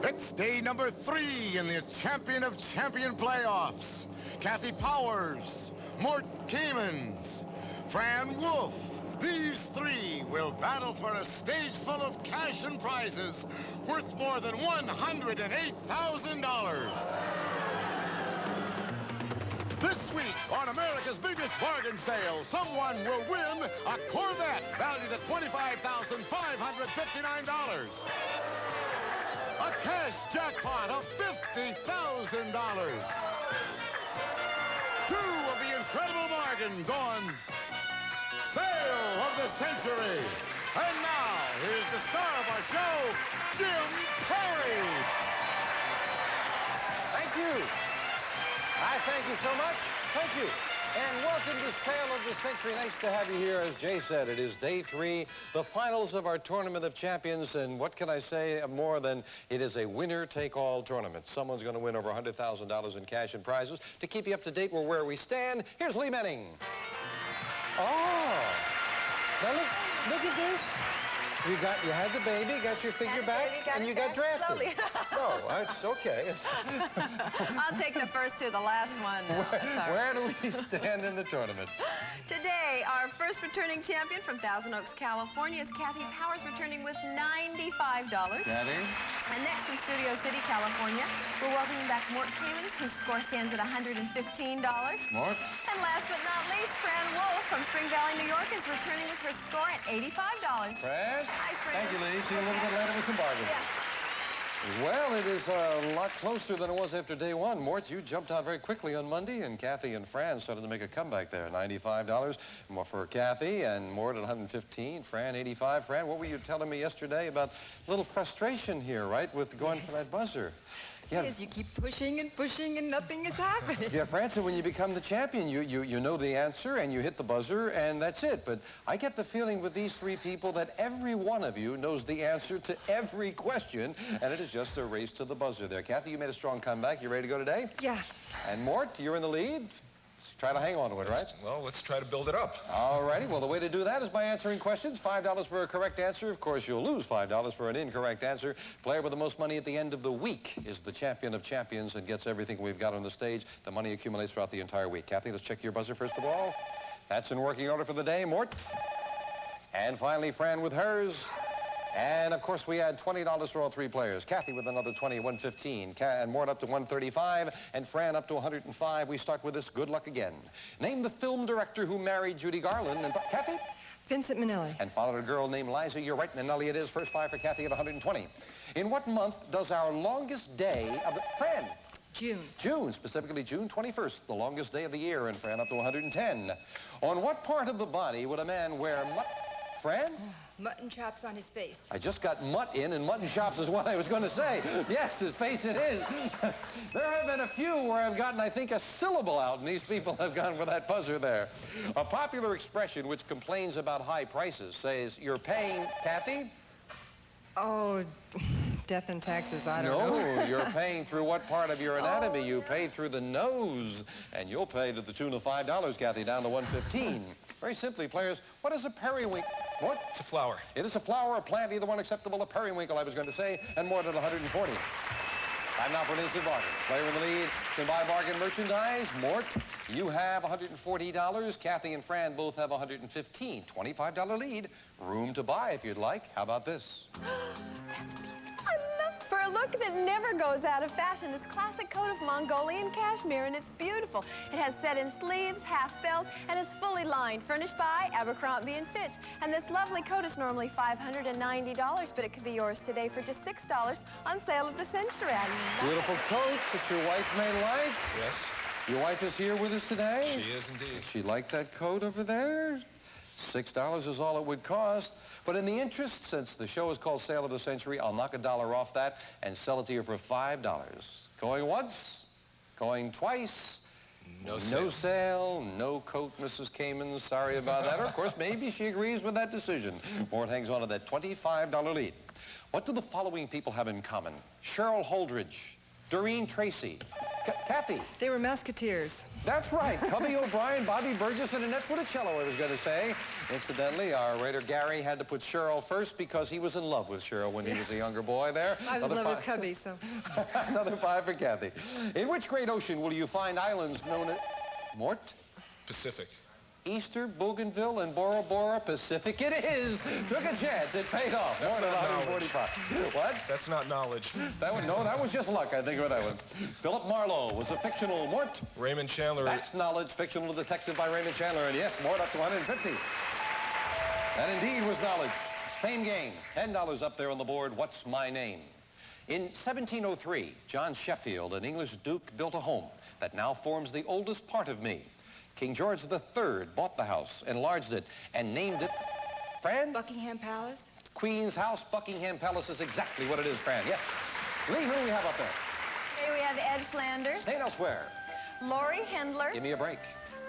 It's day number 3 in the Champion of Champion playoffs. Cathy Powers, Mort Kamins, Fran Wolfe. These 3 will battle for a stage full of cash and prizes worth more than $108,000. This week on America's biggest bargain sale, someone will win a Corvette valued at $25,559. A cash jackpot of $50,000. 2 of the incredible bargains on Sale of the Century. And now, here's the star of our show, Jim Perry. Thank you. I thank you so much. Thank you. And welcome to Sale of the Century. Nice to have you here. As Jay said, it is day 3, the finals of our Tournament of Champions. And what can I say more than it is a winner-take-all tournament. Someone's going to win over $100,000 in cash and prizes. To keep you up to date with where we stand, here's Lee Menning. Oh. Now look at this. You had the baby, got your figure back, and you got drafted. No, it's okay. I'll take the first 2, the last one. Where do we stand in the tournament? Today, our first returning champion from Thousand Oaks, California is Cathy Powers, returning with $95. Cathy? And next from Studio City, California, we're welcoming back Mort Kamins, whose score stands at $115. Mort? And last but not least, Fran Wolfe from Spring Valley, New York, is returning with her score at $85. Fran? Hi, Fran. Thank you, Lee. See you a little bit later with some bargains. Yes. Well, it is a lot closer than it was after day 1. Mort, you jumped out very quickly on Monday, and Cathy and Fran started to make a comeback there. $95 more for Cathy, and Mort at $115. Fran, $85. Fran, what were you telling me yesterday about a little frustration here, right, with going for that buzzer? Yeah. Yes, you keep pushing and pushing and nothing is happening. Yeah, Francis, when you become the champion, you know the answer and you hit the buzzer and that's it. But I get the feeling with these 3 people that every one of you knows the answer to every question, and it is just a race to the buzzer there. Cathy, you made a strong comeback. You ready to go today? Yeah. And Mort, you're in the lead. Let's try to hang on to it, right? Well, let's try to build it up. All righty. Well, the way to do that is by answering questions. $5 for a correct answer. Of course, you'll lose $5 for an incorrect answer. Player with the most money at the end of the week is the champion of champions and gets everything we've got on the stage. The money accumulates throughout the entire week. Cathy, let's check your buzzer first of all. That's in working order for the day. Mort. And finally, Fran with hers. And, of course, we had $20 for all 3 players. Cathy with another 20, $115. And Mort up to $135. And Fran up to $105. We start with this. Good luck again. Name the film director who married Judy Garland. And Cathy? Vincent Minnelli. And fathered a girl named Liza. You're right. Minnelli it is. First 5 for Cathy at $120. In what month does our longest day of the... Fran? June. June, specifically June 21st, the longest day of the year. And Fran up to $110. On what part of the body would a man wear... Fran? Mutton chops on his face. I just got mutt in, and mutton chops is what I was going to say. Yes, his face it is. There have been a few where I've gotten, I think, a syllable out, and these people have gone for that buzzer there. A popular expression which complains about high prices says, you're paying, Cathy? Oh, death and taxes, I don't know. No, you're paying through what part of your anatomy? You pay through the nose, and you'll pay to the tune of $5, Cathy, down to $115. Very simply, players, what is a periwinkle? What? It's a flower. It is a flower, a plant, either one acceptable. A periwinkle, I was going to say, and more than $140. Time now for an instant bargain. Player in the lead can buy bargain merchandise. Mort, you have $140. Cathy and Fran both have $115. $25 lead. Room to buy if you'd like. How about this? That's beautiful. For a look that never goes out of fashion, this classic coat of Mongolian cashmere, and it's beautiful. It has set-in sleeves, half belt, and is fully lined, furnished by Abercrombie & Fitch. And this lovely coat is normally $590, but it could be yours today for just $6 on Sale of the Century. Beautiful coat that your wife may like. Yes. Your wife is here with us today? She is indeed. Does she like that coat over there? $6 is all it would cost. But in the interest, since the show is called Sale of the Century, I'll knock $1 off that and sell it to you for $5. Going once, going twice. No sale. No sale, no coat, Mrs. Kamins. Sorry about that. Or, of course, maybe she agrees with that decision. Mort hangs on to that $25 lead. What do the following people have in common? Cheryl Holdridge, Doreen Tracy, Kathy. They were Musketeers. That's right. Cubby O'Brien, Bobby Burgess, and Annette Funicello, I was going to say. Incidentally, our writer Gary had to put Cheryl first because he was in love with Cheryl when he was a younger boy there. I was in love with Cubby, so. Another 5 for Kathy. In which great ocean will you find islands known as... Mort? Pacific. Easter, Bougainville, and Bora Bora. Pacific it is. Took a chance. It paid off. That's More than not 145. What? That's not knowledge. No, that was just luck, I think, with that one. Philip Marlowe was a fictional Mort. Raymond Chandler. That's knowledge. Fictional detective by Raymond Chandler. And yes, Mort up to 150. That indeed was knowledge. Fame game. $10 up there on the board. What's my name? In 1703, John Sheffield, an English duke, built a home that now forms the oldest part of me. King George III bought the house, enlarged it, and named it... Fran? Buckingham Palace. Queen's House, Buckingham Palace is exactly what it is, Fran. Yeah. Lee, who do we have up there? Here we have Ed Flanders, Staying elsewhere. Laurie Hendler, Give me a break.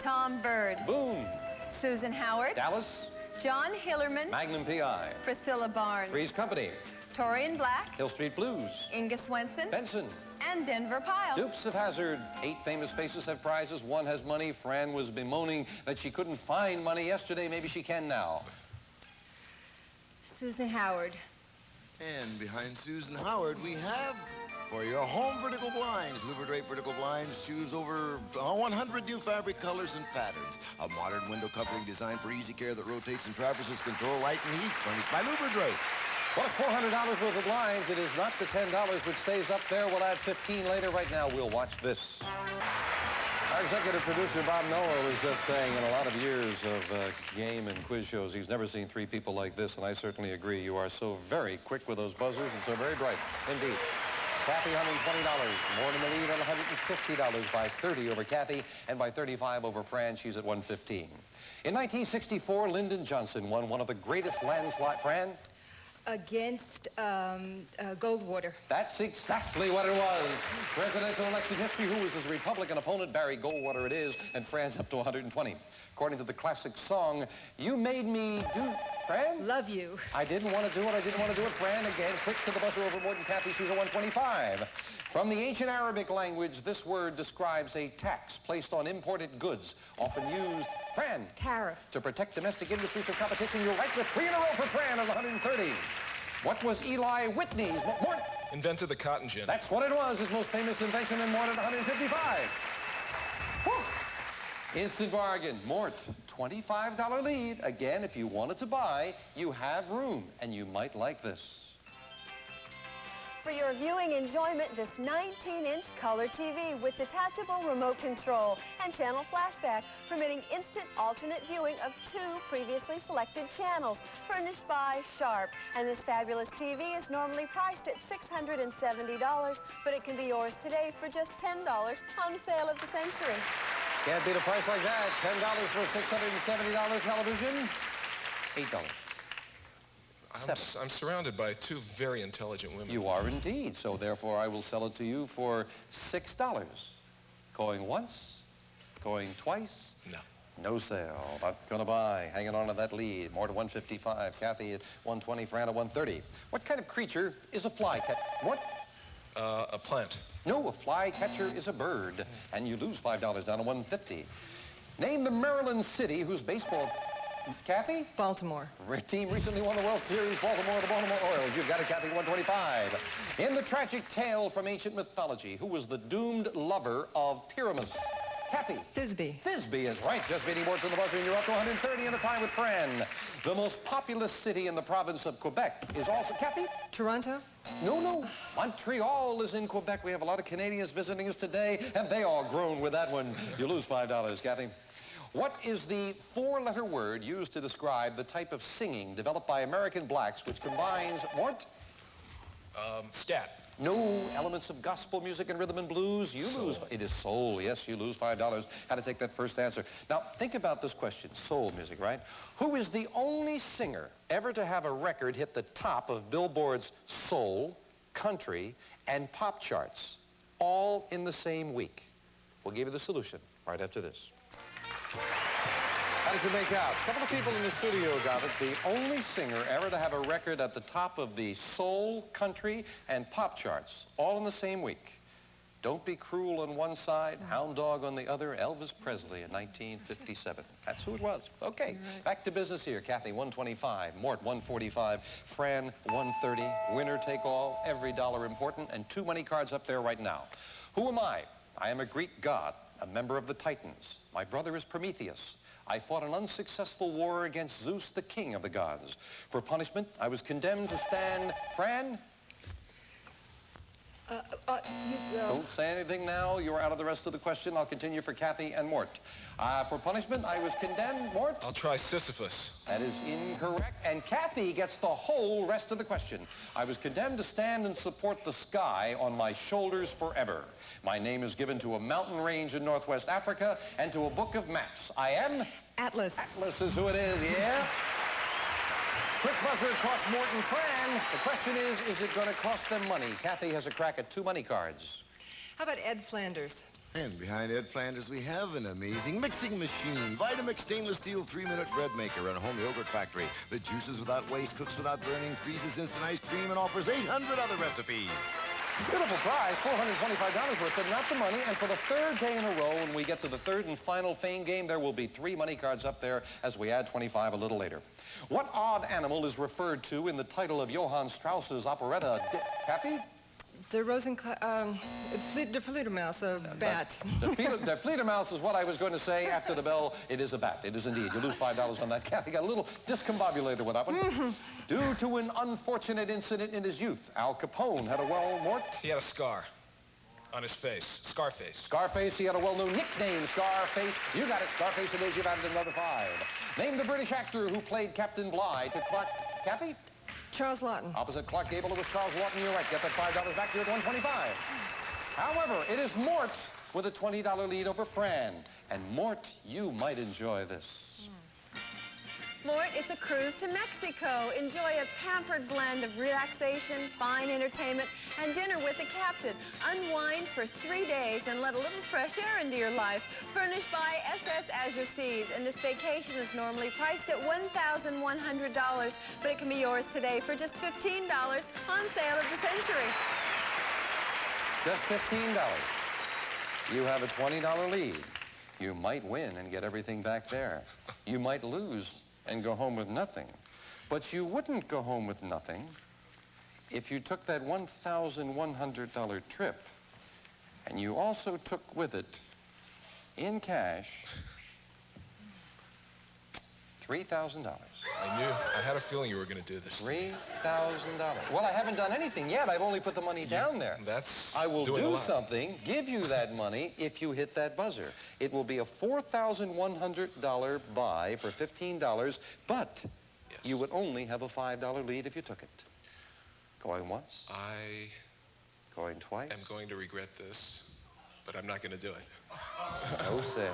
Tom Bird, Boone. Susan Howard, Dallas. John Hillerman, Magnum P.I. Priscilla Barnes, Three's Company. Torian Black, Hill Street Blues. Inga Swenson, Benson. and Denver Pyle. Dukes of Hazzard. 8 famous faces have prizes. 1 has money. Fran was bemoaning that she couldn't find money yesterday. Maybe she can now. Susan Howard. And behind Susan Howard, we have, for your home vertical blinds, Louver Drape vertical blinds, choose over 100 new fabric colors and patterns. A modern window covering designed for easy care that rotates and traverses control light and heat, furnished by Louver Drape. Well, $400 worth of blinds. It is not the $10 which stays up there. We'll add 15 later. Right now, we'll watch this. Our executive producer, Bob Noah, was just saying in a lot of years of game and quiz shows, he's never seen 3 people like this, and I certainly agree. You are so very quick with those buzzers and so very bright. Indeed. Kathy, $120. More than the lead at $150 by 30 over Kathy, and by 35 over Fran. She's at 115. In 1964, Lyndon Johnson won one of the greatest landslide... Fran? Against Goldwater. That's exactly what it was. Presidential election history. Who was his Republican opponent? Barry Goldwater it is, and Fran's up to 120. According to the classic song, You Made Me Do... Fran? Love you. I didn't want to do it. I didn't want to do it. Fran, again, quick to the buzzer over Mort and Kathy. She's a 125. From the ancient Arabic language, this word describes a tax placed on imported goods, often used... Fran? Tariff. To protect domestic industries from competition. You're right with 3 in a row for Fran at 130. What was Eli Whitney's... Mort? Invented the cotton gin. That's what it was, his most famous invention, and Mort at 155. Whew. Instant bargain. Mort, $25 lead. Again, if you wanted to buy, you have room, and you might like this. For your viewing enjoyment, this 19-inch color TV with detachable remote control and channel flashback, permitting instant alternate viewing of 2 previously selected channels, furnished by Sharp. And this fabulous TV is normally priced at $670, but it can be yours today for just $10 on sale of the century. Can't beat a price like that. $10 for $670 television. $8. I'm surrounded by 2 very intelligent women. You are indeed. So therefore, I will sell it to you for $6. Going once, going twice. No. No sale. Not gonna buy. Hanging on to that lead. More to 155. Kathy at 120. Fran at 130. What kind of creature is a flycatcher? What? A plant. No, a flycatcher is a bird. And you lose $5 down to 150. Name the Maryland city whose baseball... Kathy? Baltimore. Team recently won the World Series, Baltimore, the Baltimore Orioles. You've got it, Kathy, 125. In the tragic tale from ancient mythology, who was the doomed lover of Pyramus? Kathy. Thisbe. Thisbe is right. Just beating Mort to the buzzer, and you're up to 130 in a tie with Fran. The most populous city in the province of Quebec is also... Kathy? Toronto. No. Montreal is in Quebec. We have a lot of Canadians visiting us today, and they all groan with that one. You lose $5, Kathy. What is the 4-letter word used to describe the type of singing developed by American blacks which combines... Mort? Scat. No elements of gospel music and rhythm and blues. You lose... It is soul. Yes, you lose $5. How to take that first answer. Now, think about this question. Soul music, right? Who is the only singer ever to have a record hit the top of Billboard's soul, country, and pop charts, all in the same week? We'll give you the solution right after this. How did you make out? A couple of people in the studio got it. The only singer ever to have a record at the top of the soul, country, and pop charts, all in the same week. Don't Be Cruel on one side, Hound Dog on the other, Elvis Presley in 1957. That's who it was. Okay, back to business here. Cathy, 125. Mort, 145. Fran, 130. Winner take all, every dollar important, and 2 money cards up there right now. Who am I? I am a Greek god, a member of the Titans. My brother is Prometheus. I fought an unsuccessful war against Zeus, the king of the gods. For punishment, I was condemned to stand... Fran? Don't say anything now. You're out of the rest of the question. I'll continue for Cathy and Mort. For punishment, I was condemned. Mort? I'll try Sisyphus. That is incorrect. And Cathy gets the whole rest of the question. I was condemned to stand and support the sky on my shoulders forever. My name is given to a mountain range in Northwest Africa and to a book of maps. I am? Atlas. Atlas is who it is, yeah? Quick buzzer cost Mort and Fran. The question is it going to cost them money? Cathy has a crack at 2 money cards. How about Ed Flanders? And behind Ed Flanders, we have an amazing mixing machine. Vitamix stainless steel 3-minute bread maker and a home yogurt factory that juices without waste, cooks without burning, freezes instant ice cream, and offers 800 other recipes. Beautiful prize, $425 worth, but not the money. And for the 3rd day in a row, when we get to the 3rd and final fame game, there will be 3 money cards up there as we add 25 a little later. What odd animal is referred to in the title of Johann Strauss's operetta? Cathy? The the Fledermaus, a bat. The Fledermaus is what I was going to say after the bell. It is a bat. It is indeed. You lose $5 on that. Cathy got a little discombobulated with that one. Due to an unfortunate incident in his youth, Al Capone had a Mort? He had a scar on his face. Scarface. Scarface, he had a well-known nickname, Scarface. You got it, Scarface it is. You've added another 5. Name the British actor who played Captain Bligh to Clark... Cathy? Charles Lawton. Opposite Clark Gable, it was Charles Lawton. You're right. Get that $5 back. You're at 125. However, it is Mort with a $20 lead over Fran. And Mort, you might enjoy this. Mort, it's a cruise to Mexico. Enjoy a pampered blend of relaxation, fine entertainment, and dinner with the captain. Unwind for 3 days and let a little fresh air into your life. Furnished by SS Azure Seas, and this vacation is normally priced at $1,100, but it can be yours today for just $15 on sale of the century. Just $15. You have a $20 lead. You might win and get everything back there. You might lose and go home with nothing. But you wouldn't go home with nothing if you took that $1,100 trip and you also took with it, in cash, $3,000. I had a feeling you were going to do this. $3,000. Well, I haven't done anything yet. I've only put the money down there. I will do something, give you that money, if you hit that buzzer. It will be a $4,100 buy for $15, but you would only have a $5 lead if you took it. Going once? I Going twice? am going to regret this, but I'm not going to do it. No sale.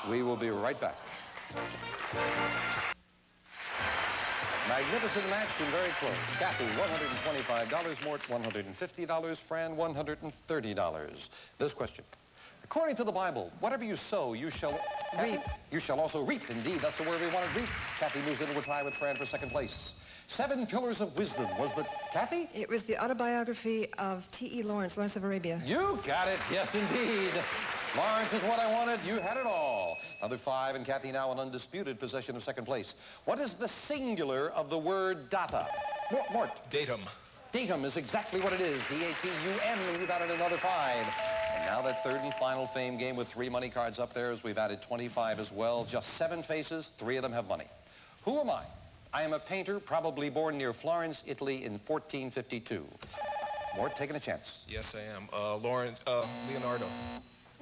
We will be right back. Magnificent match and very close. Cathy, $125. Mort, $150. Fran, $130. This question. According to the Bible, whatever you sow, you shall reap. You shall also reap. Indeed, that's the word we wanted, reap. Cathy moves into a tie with Fran for 2nd place. 7 Pillars of Wisdom was the... Cathy? It was the autobiography of T.E. Lawrence of Arabia. You got it. Yes, indeed. Lawrence is what I wanted. You had it all. Another 5, and Cathy now in undisputed possession of 2nd place. What is the singular of the word data? Mort. Datum. Datum is exactly what it is. D-A-T-U-M, and you've added another 5. And now that 3rd and final fame game with 3 money cards up there, as we've added 25 as well. Just 7 faces, 3 of them have money. Who am I? I am a painter, probably born near Florence, Italy in 1452. Mort, taking a chance. Yes, I am. Leonardo.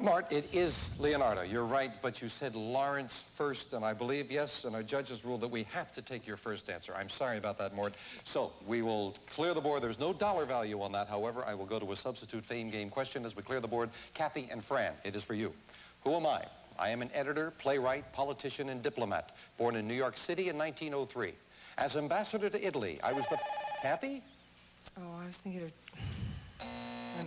Mort, it is Leonardo. You're right, but you said Lawrence first, and I believe, yes, and our judges ruled that we have to take your first answer. I'm sorry about that, Mort. So we will clear the board. There's no dollar value on that. However, I will go to a substitute fame game question as we clear the board. Cathy and Fran, it is for you. Who am I? I am an editor, playwright, politician, and diplomat, born in New York City in 1903. As ambassador to Italy, I was the... Cathy? Oh, I was thinking of...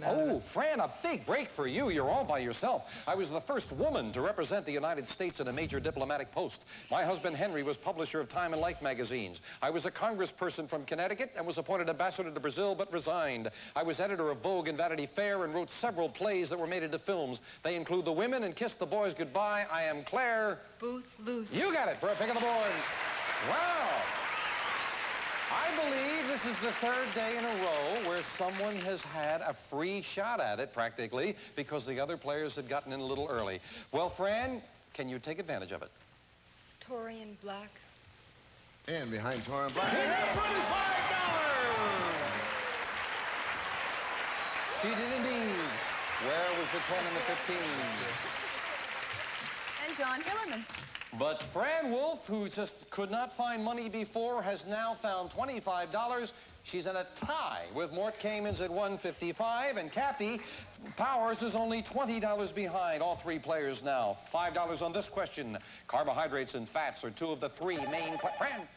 Oh, Fran, a big break for you. You're all by yourself. I was the first woman to represent the United States in a major diplomatic post. My husband, Henry, was publisher of Time and Life magazines. I was a congressperson from Connecticut and was appointed ambassador to Brazil, but resigned. I was editor of Vogue and Vanity Fair and wrote several plays that were made into films. They include The Women and Kiss the Boys Goodbye. I am Claire Booth Luther. You got it for a pick on the board. Wow. I believe this is the third day in a row where someone has had a free shot at it, practically, because the other players had gotten in a little early. Well, Fran, can you take advantage of it? Torian Black. And behind Torian Black. She had $25! She did indeed. Where was the 10 and the 15? And John Hillerman. But Fran Wolfe, who just could not find money before, has now found $25. She's in a tie with Mort Kamins at $155, and Cathy Powers is only $20 behind. All three players now. $5 on this question. Carbohydrates and fats are two of the three main... Fran?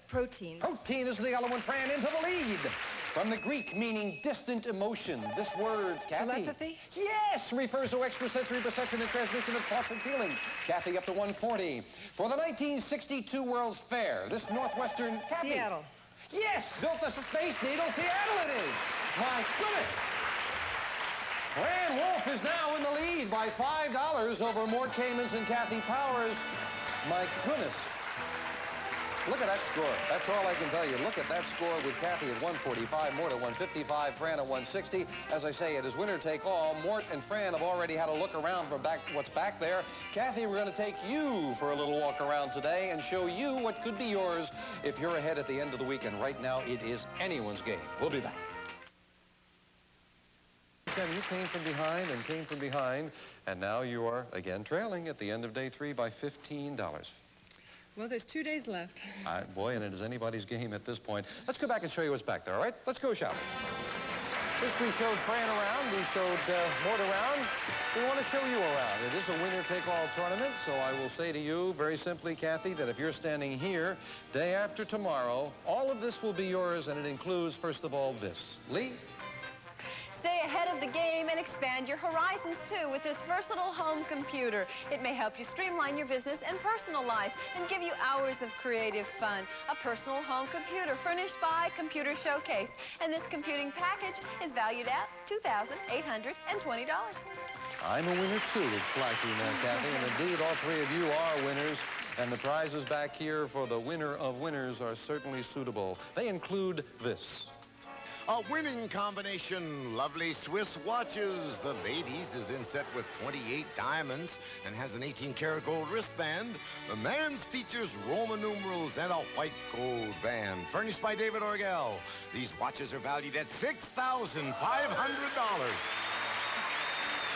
Proteins. Protein is the yellow one. Fran into the lead. From the Greek, meaning distant emotion. This word, Cathy. Telepathy? Yes, refers to extrasensory perception and transmission of thoughts and feelings. Cathy up to 140. For the 1962 World's Fair, this Northwestern... Cathy. Seattle. Yes, built the Space Needle. Seattle it is. My goodness. Fran Wolfe is now in the lead by $5 over Mort Kamins and Cathy Powers. My goodness. Look at that score. That's all I can tell you. Look at that score with Cathy at 145, Mort at 155, Fran at 160. As I say, it is winner take all. Mort and Fran have already had a look around for what's back there. Cathy, we're going to take you for a little walk around today and show you what could be yours if you're ahead at the end of the week. And right now, it is anyone's game. We'll be back. You came from behind and came from behind, and now you are again trailing at the end of day 3 by $15. Well, there's 2 days left. Boy, and it is anybody's game at this point. Let's go back and show you what's back there, all right? Let's go, shall we? First, we showed Fran around. We showed Mort around. We want to show you around. It is a winner-take-all tournament, so I will say to you very simply, Cathy, that if you're standing here day after tomorrow, all of this will be yours, and it includes, first of all, this. Lee? Stay ahead of the game and expand your horizons, too, with this versatile home computer. It may help you streamline your business and personal life and give you hours of creative fun. A personal home computer furnished by Computer Showcase. And this computing package is valued at $2,820. I'm a winner, too. It's flashy now, Cathy. And indeed, all three of you are winners. And the prizes back here for the winner of winners are certainly suitable. They include this. A winning combination, lovely Swiss watches. The ladies is inset with 28 diamonds and has an 18-karat gold wristband. The man's features Roman numerals and a white gold band, furnished by David Orgel. These watches are valued at $6,500.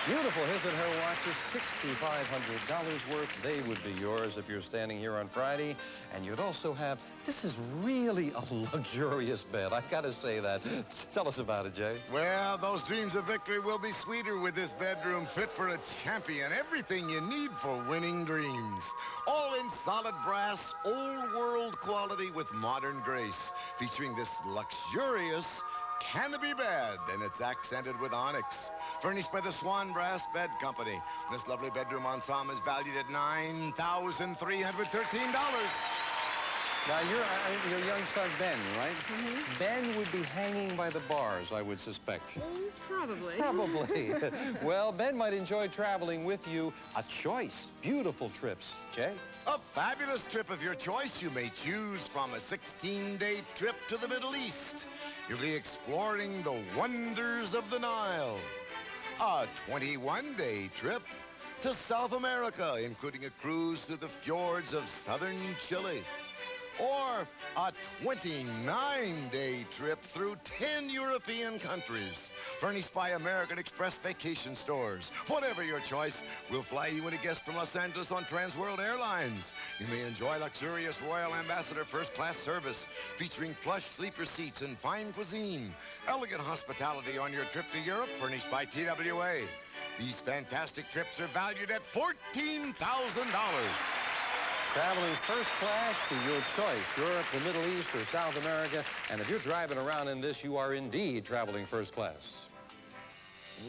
Beautiful. His and her watches, $6,500 worth. They would be yours if you're standing here on Friday. And you'd also have, this is really a luxurious bed. I gotta say that. Tell us about it, Jay. Well, those dreams of victory will be sweeter with this bedroom fit for a champion. Everything you need for winning dreams. All in solid brass, old world quality with modern grace. Featuring this luxurious canopy bed, and it's accented with onyx. Furnished by the Swan Brass Bed Company. This lovely bedroom ensemble is valued at $9,313. Now, your young son, Ben, right? Mm-hmm. Ben would be hanging by the bars, I would suspect. Probably. Probably. Well, Ben might enjoy traveling with you. A choice. Beautiful trips. Jay? A fabulous trip of your choice. You may choose from a 16-day trip to the Middle East. You'll be exploring the wonders of the Nile. A 21-day trip to South America, including a cruise through the fjords of southern Chile. Or a 29-day trip through 10 European countries, furnished by American Express Vacation Stores. Whatever your choice, we'll fly you and a guest from Los Angeles on Trans World Airlines. You may enjoy luxurious Royal Ambassador first-class service, featuring plush sleeper seats and fine cuisine. Elegant hospitality on your trip to Europe, furnished by TWA. These fantastic trips are valued at $14,000. Traveling first class to your choice, Europe, the Middle East, or South America. And if you're driving around in this, you are indeed traveling first class.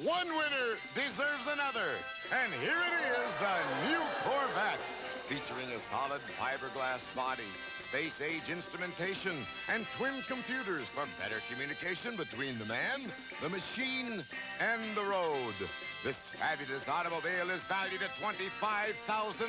One winner deserves another. And here it is, the new Corvette. Featuring a solid fiberglass body, space-age instrumentation, and twin computers for better communication between the man, the machine, and the road. This fabulous automobile is valued at $25,559.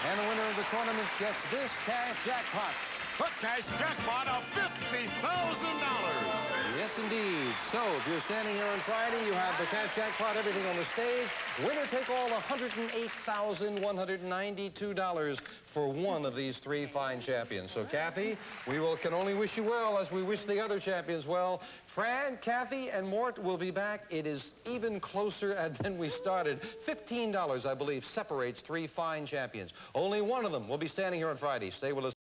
And the winner of the tournament gets this cash jackpot. A cash jackpot of $50,000. Yes, indeed. So, if you're standing here on Friday, you have the cash jackpot, everything on the stage. Winner take all, $108,192 for one of these three fine champions. So, Cathy, we can only wish you well as we wish the other champions well. Fran, Cathy, and Mort will be back. It is even closer than we started. $15, I believe, separates three fine champions. Only one of them will be standing here on Friday. Stay with us.